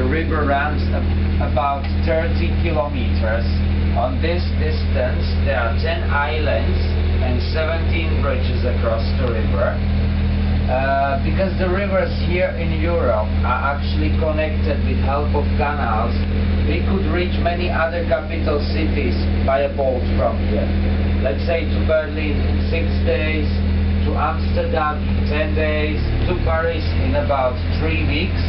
the river runs about 30 kilometers. On this distance there are 10 islands and 17 bridges across the river. Because the rivers here in Europe are actually connected with help of canals, we could reach many other capital cities by a boat from here. Let's say to Berlin in 6 days, to Amsterdam in 10 days, to Paris in about 3 weeks,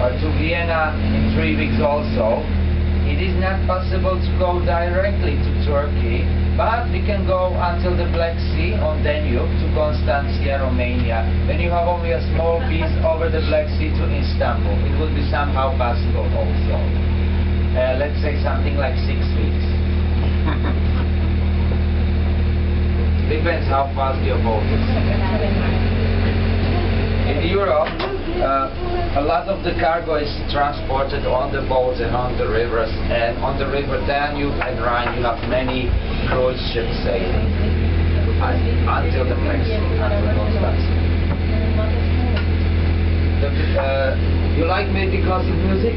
or to Vienna in 3 weeks also. It is not possible to go directly to Turkey, but we can go until the Black Sea on Danube to Constantia, Romania. Then you have only a small piece over the Black Sea to Istanbul. It would be somehow possible also. Let's say something like 6 weeks. Depends how fast your boat is. In Europe, a lot of the cargo is transported on the boats and on the rivers, and on the river Danube and Rhine you have many cruise ships sailing until the Black Sea, until Constantia. You like maybe classic music?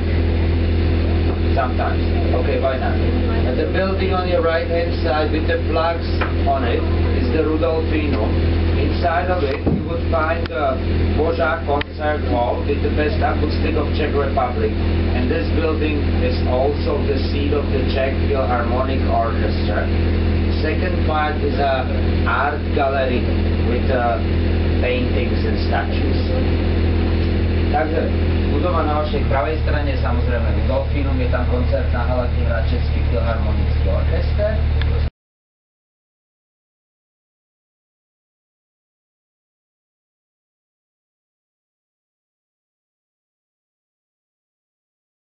Sometimes. Okay, why not? And the building on your right hand side with the flags on it is the Rudolfinum. Inside of it you would find the Dvořák Concert Hall with the best acoustic of Czech Republic. And this building is also the seat of the Czech Philharmonic Orchestra. Second part is a art gallery with paintings and statues. Takže budova na vašej pravej strane je samozrejme Rudolfinum, je tam koncertná hala, kde hrá Český filharmonický orchester.